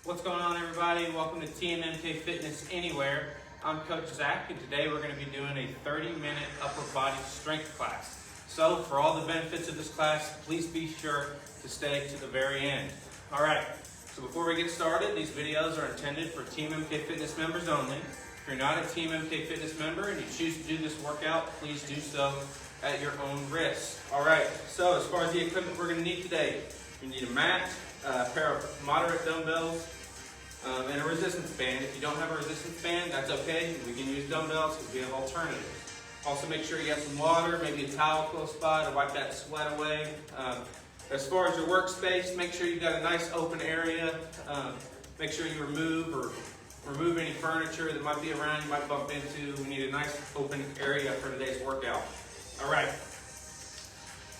What's going on, everybody? Welcome to TMMK Fitness Anywhere. I'm Coach Zach, and today we're going to be doing a 30-minute upper body strength class. So for all the benefits of this class, please be sure to stay to the very end. All right, so before we get started, these videos are intended for TMMK Fitness members only. If you're not a TMMK Fitness member and you choose to do this workout, please do so at your own risk. All right, so as far as the equipment we're going to need today, you need a mat, a pair of moderate dumbbells, and a resistance band. If you don't have a resistance band, that's okay. We can use dumbbells because we have alternatives. Also make sure you have some water, maybe a towel close by to wipe that sweat away. As far as your workspace, make sure you've got a nice open area. Make sure you remove any furniture that might be around, you might bump into. We need a nice open area for today's workout. All right.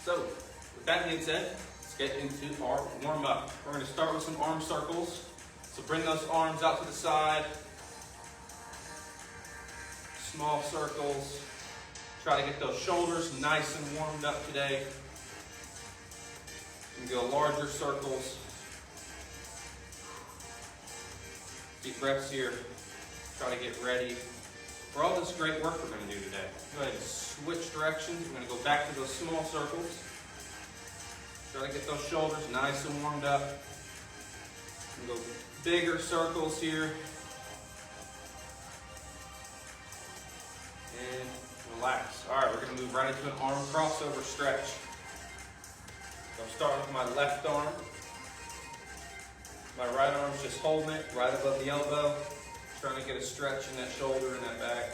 So with that being said, let's get into our warm up. We're going to start with some arm circles. So bring those arms out to the side, small circles. Try to get those shoulders nice and warmed up today. You can go larger circles. Deep breaths here. Try to get ready for all this great work we're going to do today. Go ahead and switch directions. We're going to go back to those small circles. Try to get those shoulders nice and warmed up. Go bigger circles here. And relax. All right, we're going to move right into an arm crossover stretch. So I'm starting with my left arm. My right arm's just holding it right above the elbow. Trying to get a stretch in that shoulder and that back.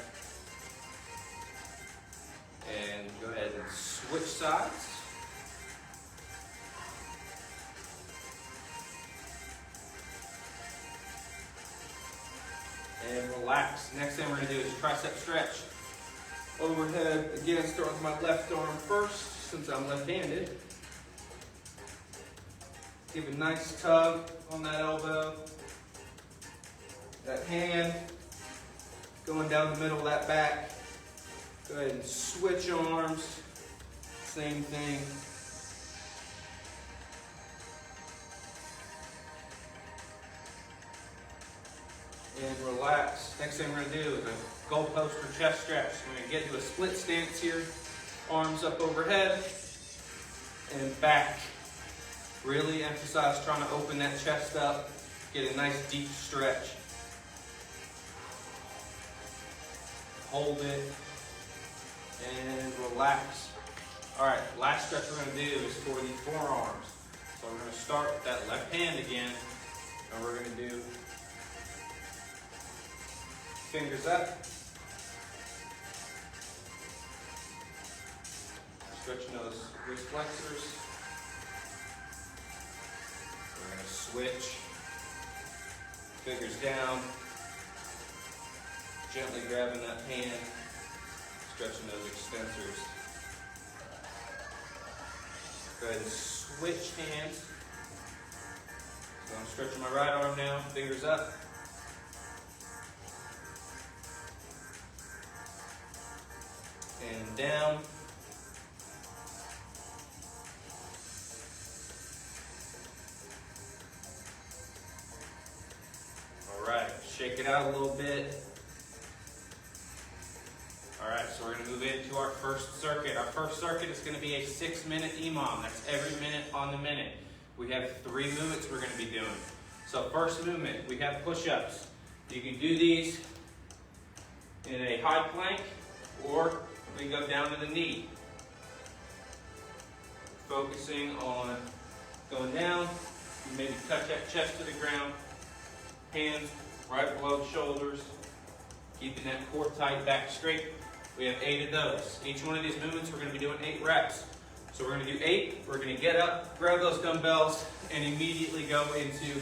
And go ahead and switch sides. And relax. Next thing we're going to do is tricep stretch. Overhead, again, start with my left arm first, since I'm left-handed. Give a nice tug on that elbow. That hand going down the middle of that back. Go ahead and switch arms. Same thing. And relax. Next thing we're going to do is a goalpost or chest stretch. We're going to get into a split stance here. Arms up overhead and back. Really emphasize trying to open that chest up. Get a nice deep stretch. Hold it and relax. All right, last stretch we're going to do is for the forearms. So we're going to start with that left hand again, and we're going to do fingers up. Stretching those wrist flexors. We're going to switch. Fingers down. Gently grabbing that hand. Stretching those extensors. Go ahead and switch hands. So I'm stretching my right arm now. Fingers up. And down. All right, shake it out a little bit. All right, so we're going to move into our first circuit. Our first circuit is going to be a 6-minute Imam. That's every minute on the minute. We have 3 movements we're going to be doing. So first movement, we have push-ups. You can do these in a high plank, or we go down to the knee. Focusing on going down, you maybe touch that chest to the ground, hands right below the shoulders, keeping that core tight, back straight. We have 8 of those. Each one of these movements we're going to be doing 8 reps. So we're going to do 8, we're going to get up, grab those dumbbells, and immediately go into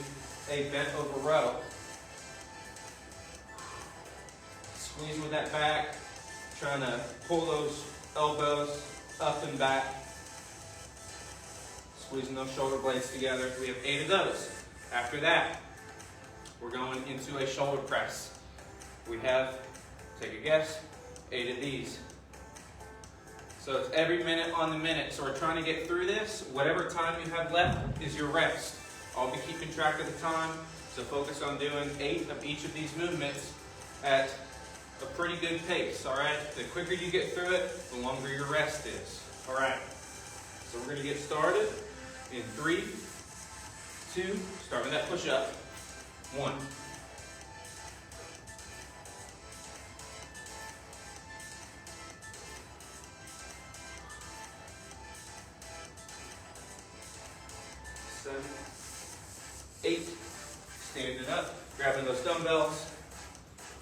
a bent over row. Squeeze with that back. Trying to pull those elbows up and back. Squeezing those shoulder blades together. We have 8 of those. After that, we're going into a shoulder press. We have, take a guess, 8 of these. So it's every minute on the minute. So we're trying to get through this. Whatever time you have left is your rest. I'll be keeping track of the time, so focus on doing 8 of each of these movements at a pretty good pace, all right? The quicker you get through it, the longer your rest is, all right? So we're gonna get started in 3, 2, start with that push-up, 1. Seven, 8, standing up, grabbing those dumbbells,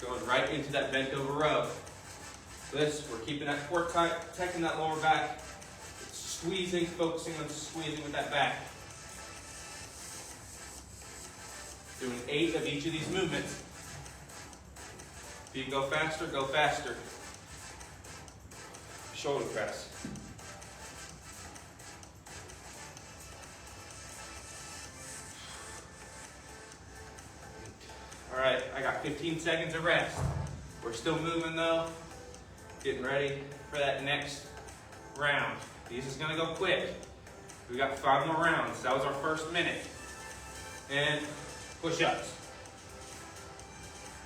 going right into that bent over row. This, we're keeping that core tight, protecting that lower back, squeezing, focusing on squeezing with that back. Doing 8 of each of these movements. If you go faster, go faster. Shoulder press. All right, I got 15 seconds of rest. We're still moving though. Getting ready for that next round. This is gonna go quick. We got 5 more rounds. That was our first minute. And push-ups.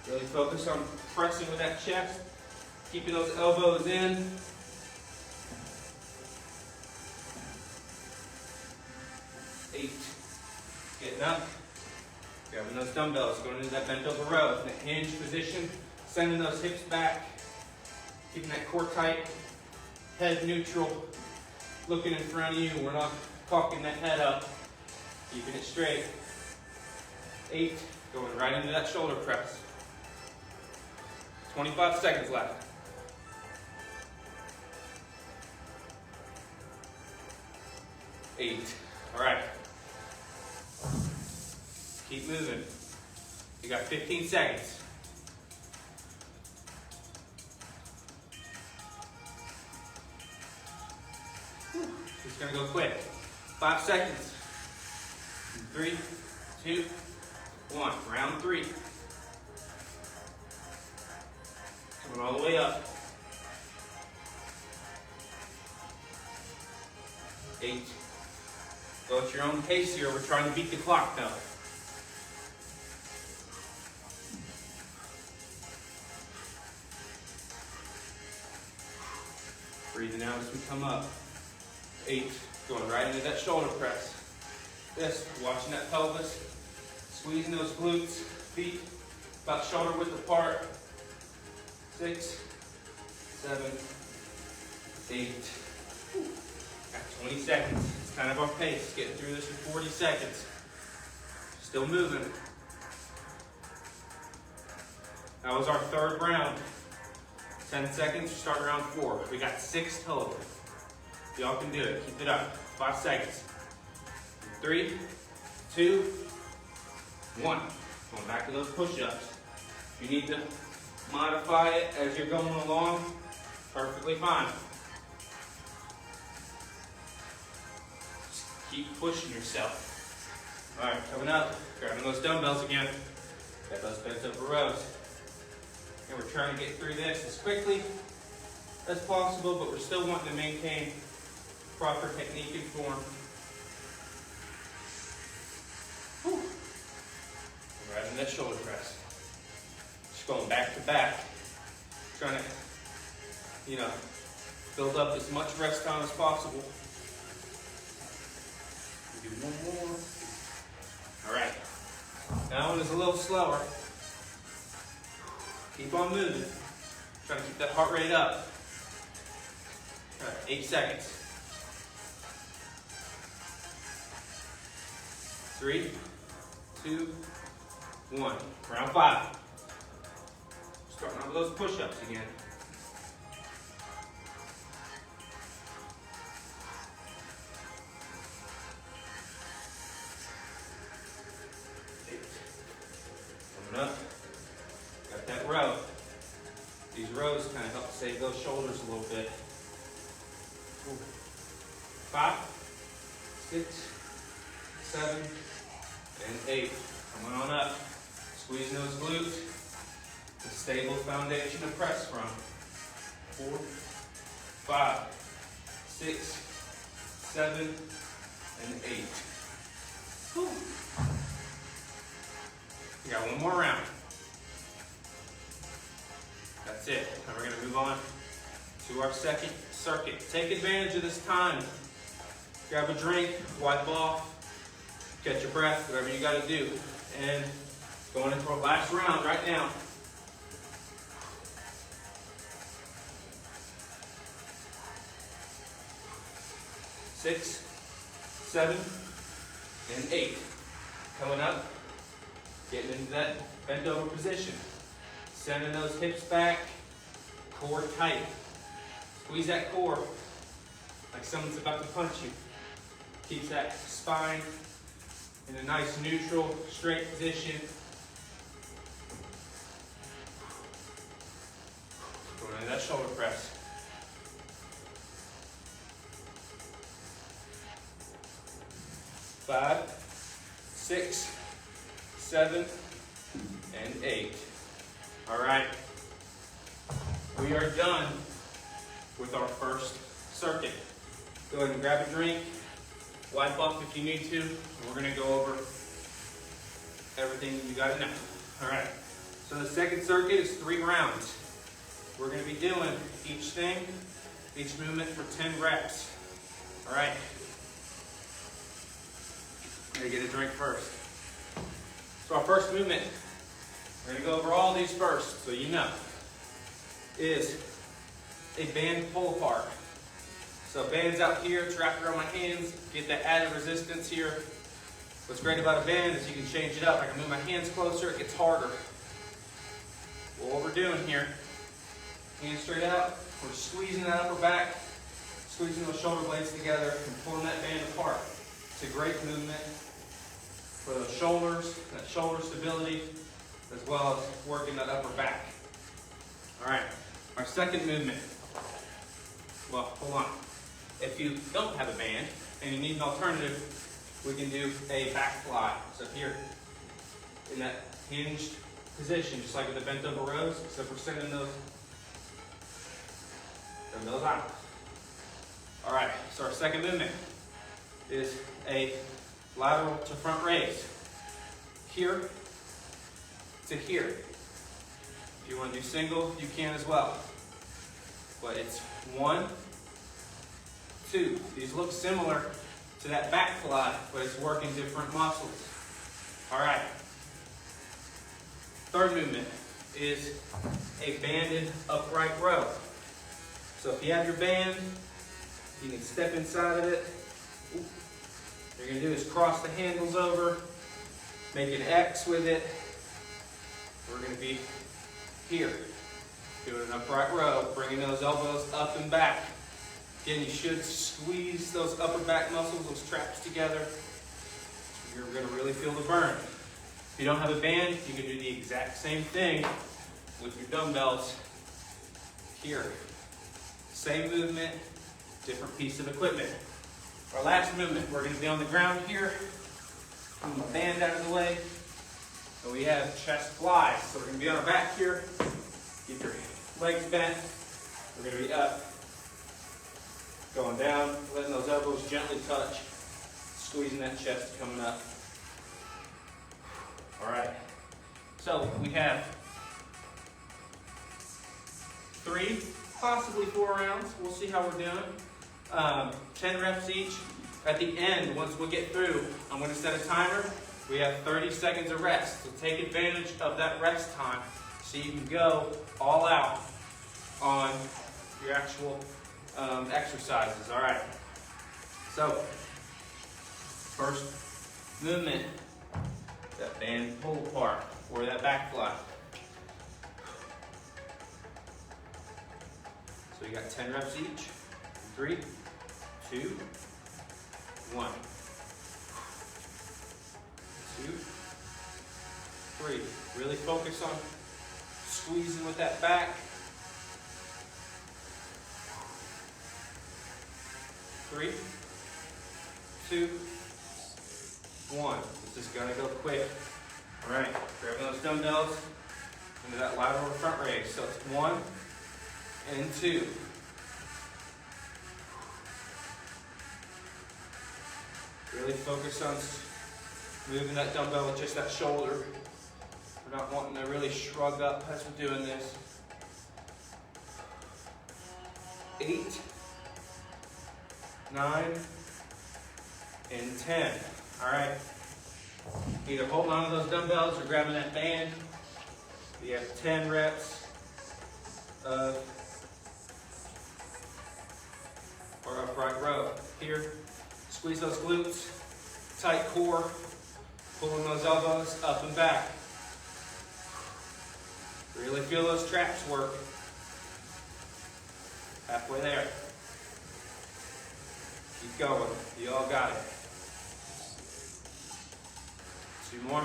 Really focus on pressing with that chest, keeping those elbows in. Eight. Getting up. Grabbing those dumbbells, going into that bent over row. In a hinge position, sending those hips back, keeping that core tight, head neutral, looking in front of you. We're not cocking that head up, keeping it straight. 8, going right into that shoulder press. 25 seconds left. 8, all right. Keep moving. You got 15 seconds. It's gonna go quick. 5 seconds. 3, 2, 1. Round 3. Coming all the way up. 8. Go at your own pace here. We're trying to beat the clock though. Breathing out as we come up. 8, going right into that shoulder press. This, watching that pelvis, squeezing those glutes, feet about shoulder width apart. 6, 7, 8. Got 20 seconds. It's kind of our pace. Getting through this in 40 seconds. Still moving. That was our 3rd round. 10 seconds, start round 4. We got 6 total. Y'all can do it. Keep it up. 5 seconds. 3, 2, 1. Going back to those push-ups. If you need to modify it as you're going along, perfectly fine. Just keep pushing yourself. All right, coming up, grabbing those dumbbells again. Got those bent over rows. And we're trying to get through this as quickly as possible, but we're still wanting to maintain proper technique and form. Whew. Right in that shoulder press. Just going back to back. Trying to, build up as much rest time as possible. Do one more. All right. That one is a little slower. Keep on moving. Trying to keep that heart rate up. All right, 8 seconds. 3, 2, 1. Round 5. Starting out with those push-ups again. 8. Coming up. Got that row. These rows kind of help save those shoulders a little bit. 5, 6, 7, and 8. Coming on up. Squeezing those glutes. A stable foundation to press from. 4, 5, 6, 7, and 8. Whew. We got one more round. That's it. Now we're going to move on to our second circuit. Take advantage of this time. Grab a drink, wipe off, catch your breath, whatever you got to do. And going into our last round right now. Six, 7, and 8. Coming up, getting into that bent over position. Sending those hips back, core tight. Squeeze that core like someone's about to punch you. Keeps that spine in a nice neutral, straight position. Going into that shoulder press. 5, 6, 7, and 8. All right. We are done with our first circuit. Go ahead and grab a drink, wipe off if you need to, and we're going to go over everything you got to know. All right. So the second circuit is 3 rounds. We're going to be doing each movement for 10 reps. All right. I'm going to get a drink first. So our first movement, we're going to go over all these first, so you know, is a band pull apart. So bands out here, trapped around my hands, get that added resistance here. What's great about a band is you can change it up. I can move my hands closer, it gets harder. Well, what we're doing here, hands straight out, we're squeezing that upper back, squeezing those shoulder blades together, and pulling that band apart. It's a great movement for those shoulders, that shoulder stability, as well as working that upper back. All right, our second movement. Well, hold on. If you don't have a band and you need an alternative, we can do a back fly. So here, in that hinged position, just like with the bent over rows, except we're sending those out. All right, so our second movement is a lateral to front raise. Here to here. If you want to do single, you can as well. But it's 1, 2. These look similar to that back fly, but it's working different muscles. All right. Third movement is a banded upright row. So if you have your band, you can step inside of it. What you're going to do is cross the handles over, make an X with it. We're going to be here, doing an upright row, bringing those elbows up and back. Again, you should squeeze those upper back muscles, those traps together. You're going to really feel the burn. If you don't have a band, you can do the exact same thing with your dumbbells here. Same movement, different piece of equipment. Our last movement, we're going to be on the ground here. Move my band out of the way. And we have chest flies. So we're going to be on our back here. Keep your legs bent. We're going to be up, going down, letting those elbows gently touch, squeezing that chest coming up. All right. So we have 3, possibly 4 rounds. We'll see how we're doing. 10 reps each. At the end, once we get through, I'm going to set a timer. We have 30 seconds of rest. So take advantage of that rest time so you can go all out on your actual exercises. All right. So, first movement, that band pull apart or that back fly. So you got 10 reps each. 3, 2, 1. 2, 3. Really focus on squeezing with that back. 3, 2, 1. This is going to go quick. All right, grabbing those dumbbells into that lateral front raise. So it's 1 and 2. Really focus on Moving that dumbbell with just that shoulder. We're not wanting to really shrug up as we're doing this. 8, 9, and 10. All right. Either holding on to those dumbbells or grabbing that band. You have 10 reps of or upright row. Here, squeeze those glutes, tight core, pulling those elbows up and back. Really feel those traps work. Halfway there. Keep going. You all got it. 2 more.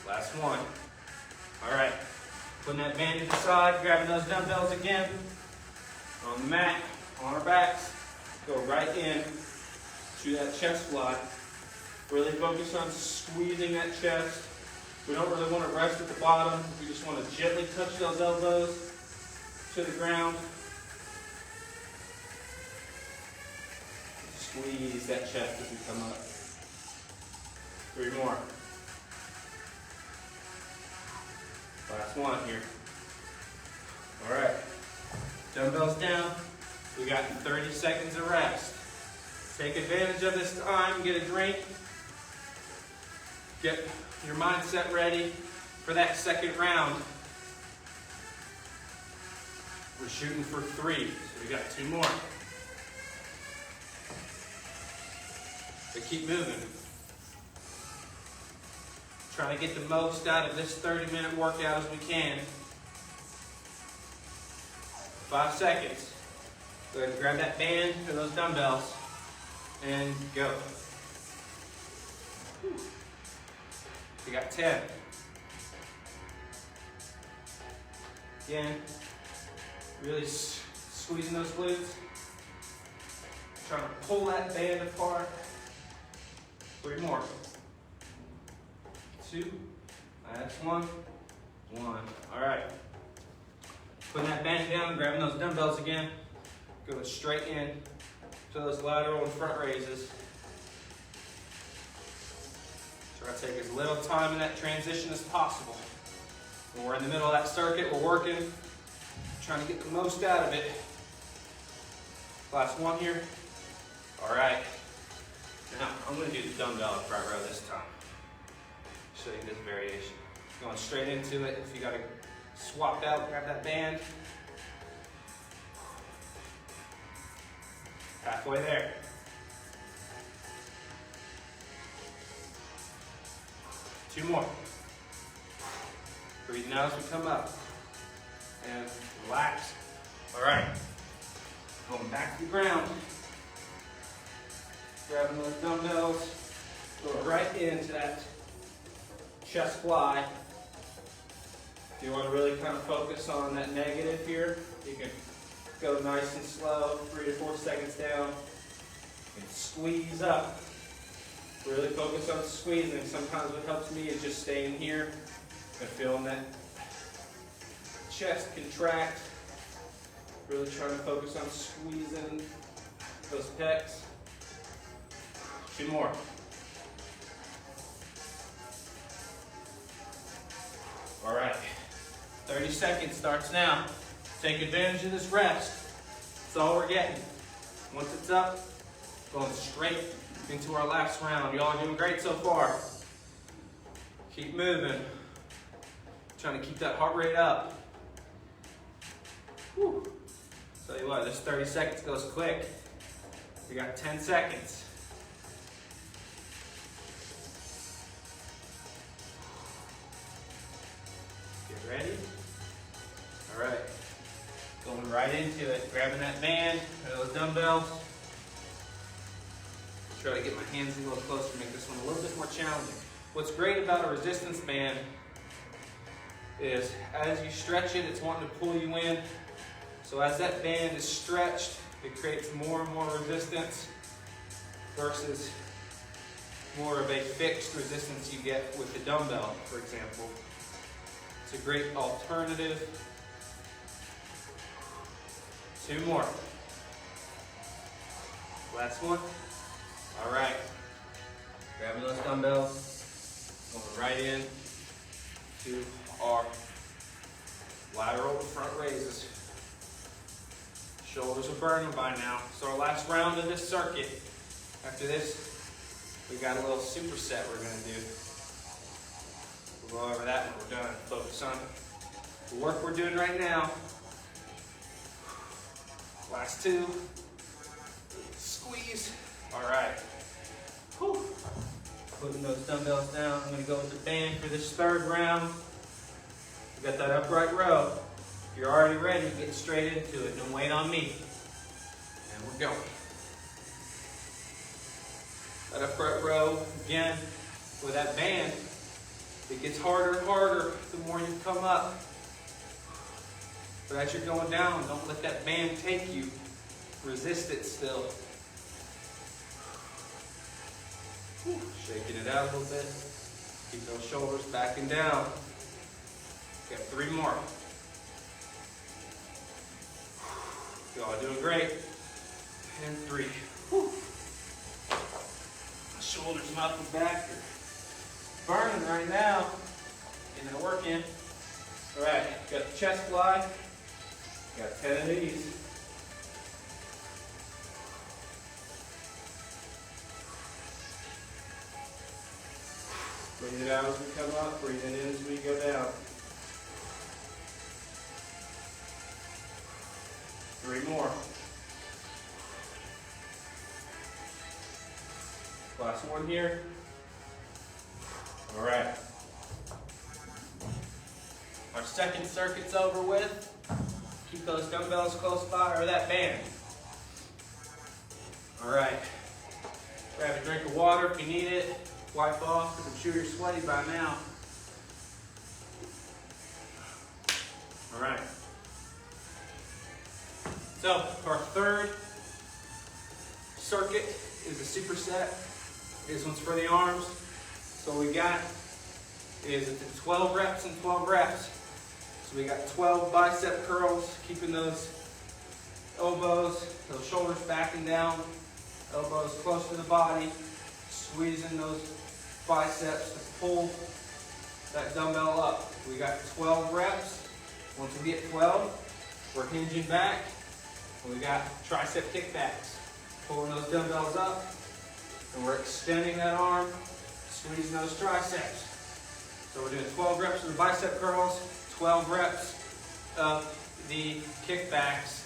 Last one. All right. Putting that band to the side, grabbing those dumbbells again. On the mat, on our backs. Go right in to that chest fly. Really focus on squeezing that chest. We don't really want to rest at the bottom. We just want to gently touch those elbows to the ground. Squeeze that chest as we come up. 3 more. Last one here. All right. Dumbbells down. We got 30 seconds of rest. Take advantage of this time. Get a drink. Get your mindset ready for that second round. We're shooting for 3, so we got 2 more. But keep moving. Trying to get the most out of this 30-minute workout as we can. 5 seconds. Go ahead and grab that band or those dumbbells and go. We got 10. Again, really squeezing those glutes. Trying to pull that band apart. 3 more. 2. That's 1. 1. All right. Putting that band down, grabbing those dumbbells again. Going straight in to those lateral and front raises. Try to take as little time in that transition as possible. When we're in the middle of that circuit, we're working, trying to get the most out of it. Last one here. All right. Now, I'm going to do the dumbbell front row this time. Show you this variation. Going straight into it. If you got to swap out, grab that band. Halfway there. Two more. Breathing out as we come up. And relax. All right. Going back to the ground. Grabbing those dumbbells. Going right into that chest fly. If you want to really kind of focus on that negative here, you can go nice and slow, 3 to 4 seconds down, and squeeze up. Really focus on squeezing. Sometimes what helps me is just staying here and feeling that chest contract. Really trying to focus on squeezing those pecs. 2 more. All right, 30 seconds starts now. Take advantage of this rest. That's all we're getting. Once it's up, going straight into our last round. Y'all are doing great so far. Keep moving. Trying to keep that heart rate up. Whew. Tell you what, this 30 seconds goes quick. We got 10 seconds. Get ready. All right. Going right into it. Grabbing that band, or those dumbbells. Try to get my hands a little closer, make this one a little bit more challenging. What's great about a resistance band is as you stretch it, it's wanting to pull you in. So as that band is stretched, it creates more and more resistance versus more of a fixed resistance you get with the dumbbell, for example. It's a great alternative. 2 more. Last one. All right. Grabbing those dumbbells, going right in to our lateral front raises. Shoulders are burning by now. So our last round of this circuit. After this, we got a little superset we're going to do. We'll go over that when we're done. Focus on the work we're doing right now. Last two. Squeeze. All right. Whew. Putting those dumbbells down. I'm going to go with the band for this third round. We got that upright row. If you're already ready, get straight into it. Don't wait on me. And we're going. That upright row, again, with that band, it gets harder and harder the more you come up. But as you're going down, don't let that band take you. Resist it still. Whew. Shaking it out a little bit. Keep those shoulders back and down. Got 3 more. Y'all doing great. And 3. Whew. My shoulders and upper back are burning right now. Getting that work in. All right, got the chest fly. Got 10 of these. Breathe it out as we come up, breathe it in as we go down. 3 more. Last one here. All right. Our second circuit's over with. Keep those dumbbells close by, or that band. All right. Grab a drink of water if you need it. Wipe off, because I'm sure you're sweaty by now. All right. So, our third circuit is a superset. This one's for the arms. So what we got is 12 reps and 12 reps. So we got 12 bicep curls, keeping those elbows, those shoulders back and down, elbows close to the body, squeezing those biceps to pull that dumbbell up. We got 12 reps. Once we get 12, we're hinging back. And we got tricep kickbacks. Pulling those dumbbells up, and we're extending that arm, squeezing those triceps. So we're doing 12 reps of the bicep curls, 12 reps of the kickbacks,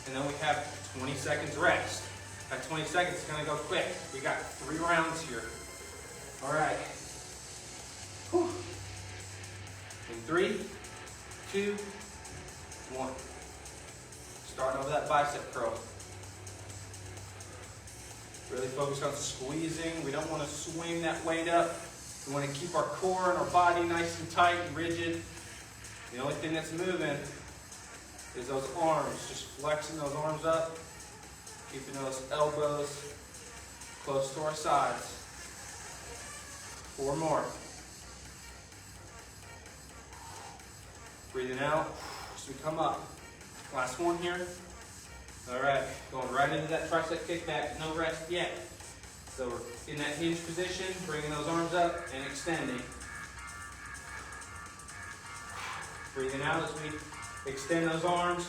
and then we have 20 seconds rest. That 20 seconds is going to go quick. We got 3 rounds here. All right. Whew. In 3, 2, 1. Starting over that bicep curl. Really focus on squeezing. We don't want to swing that weight up. We want to keep our core and our body nice and tight and rigid. The only thing that's moving is those arms. Just flexing those arms up, keeping those elbows close to our sides. 4 more. Breathing out as we come up. Last one here. All right, going right into that tricep kickback. No rest yet. So we're in that hinge position, bringing those arms up and extending. Breathing out as we extend those arms.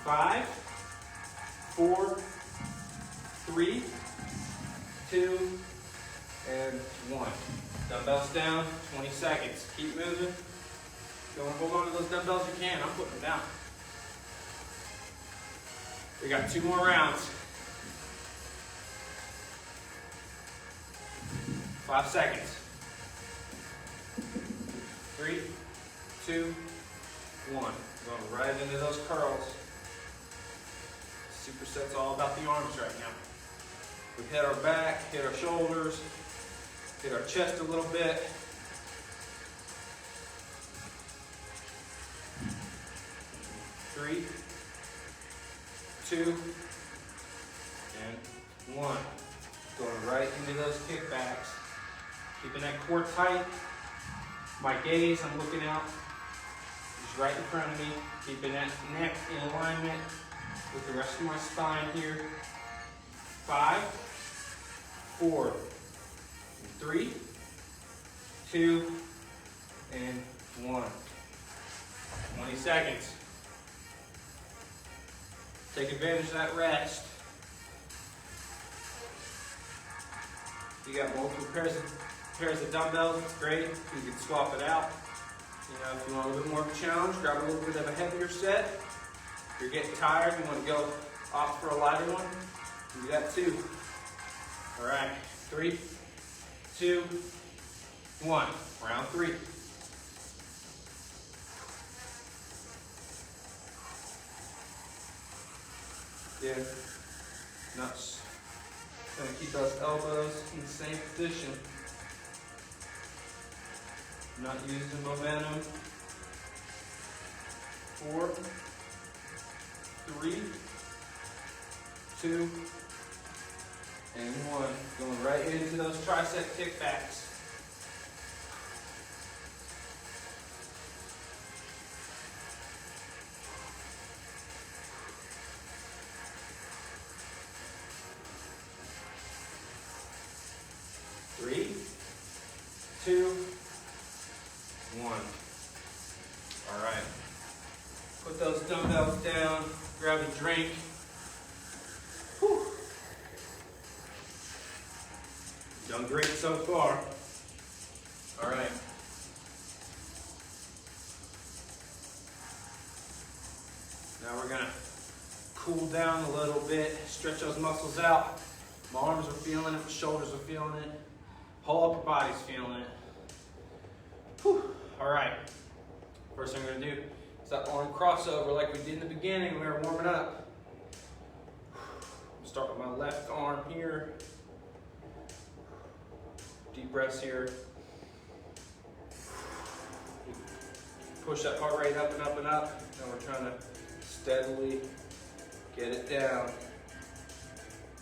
5, 4, 3, 2, and 1. Dumbbells down, 20 seconds. Keep moving. Go and hold on to those dumbbells if you can. I'm putting them down. We got 2 more rounds. 5 seconds. 3, 2, 1. Going right into those curls. Superset's all about the arms right now. We hit our back, hit our shoulders, hit our chest a little bit. 3, 2, and 1. Going right into those kickbacks. Keeping that core tight. My gaze, I'm looking out just right in front of me. Keeping that neck in alignment with the rest of my spine here. 5, 4, 3, 2, and 1. 20 seconds. Take advantage of that rest. You got multiple pairs of dumbbells, it's great. You can swap it out. You know, if you want a little bit more of a challenge, grab a little bit of a heavier set. If you're getting tired, you want to go opt for a lighter one, do that too. All right, 3, 2, 1. Round 3. Again, nuts. Gonna keep those elbows in the same position. Not using momentum. 4, 3, 2, and 1. Going right into those tricep kickbacks. Three, 2, 1. All right. Put those dumbbells down, grab a drink. Whew. Done great so far. All right. Now we're gonna cool down a little bit, stretch those muscles out. My arms are feeling it, my shoulders are feeling it. Whole upper body's feeling it. Whew. All right. First thing I'm gonna do is that arm crossover like we did in the beginning when we were warming up. Start with my left arm here. Deep breaths here. Push that heart rate up and up and up. And we're trying to steadily get it down.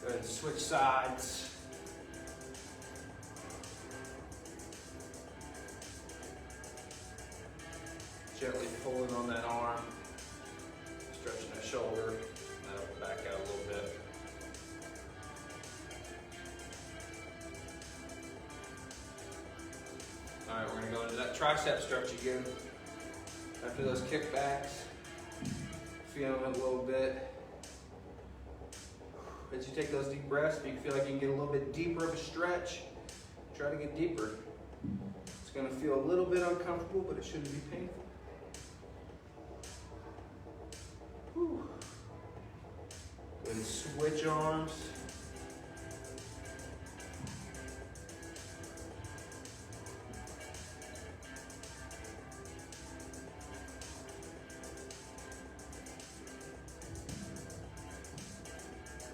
Go ahead and switch sides. Gently pulling on that arm, stretching that shoulder, and then up and back out a little bit. All right, we're gonna go into that tricep stretch again. After those kickbacks, feeling it a little bit. As you take those deep breaths, if you feel like you can get a little bit deeper of a stretch, try to get deeper. It's gonna feel a little bit uncomfortable, but it shouldn't be painful. Whew. Go ahead and switch arms.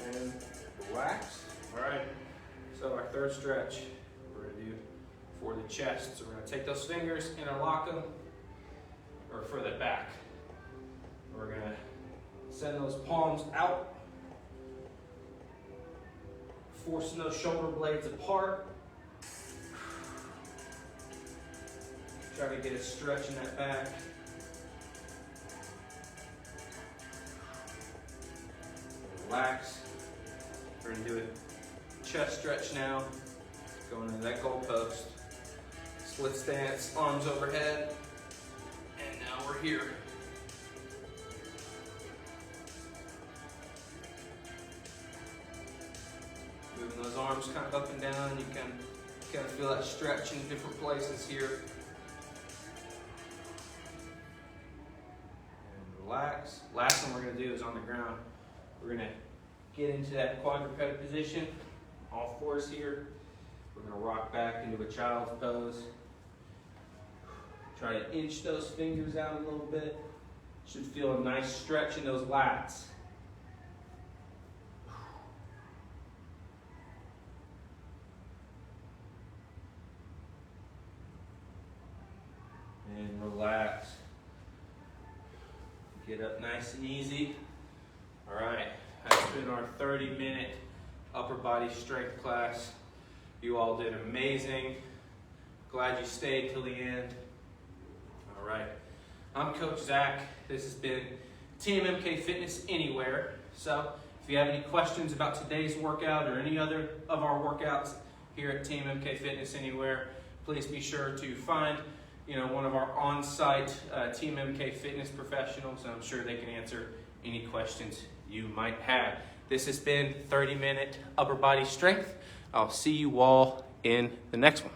And relax. All right, so our third stretch we're gonna do for the chest. So we're gonna take those fingers, interlock them, or further back. We're gonna send those palms out, forcing those shoulder blades apart. Try to get a stretch in that back. Relax. We're gonna do a chest stretch now. Going into that goalpost. Split stance, arms overhead. And now we're here. Moving those arms kind of up and down. You can kind of feel that stretch in different places here. And relax. Last one we're going to do is on the ground. We're going to get into that quadruped position. All fours here. We're going to rock back into a child's pose. Try to inch those fingers out a little bit. Should feel a nice stretch in those lats. And relax. Get up nice and easy. All right, that's been our 30-minute upper body strength class. You all did amazing. Glad you stayed till the end. All right, I'm Coach Zach. This has been TMMK Fitness Anywhere. So if If you have any questions about today's workout or any other of our workouts here at TMMK Fitness Anywhere, please be sure to find one of our on-site TMMK Fitness professionals, and I'm sure they can answer any questions you might have. This has been 30-minute upper body strength. I'll see you all in the next one.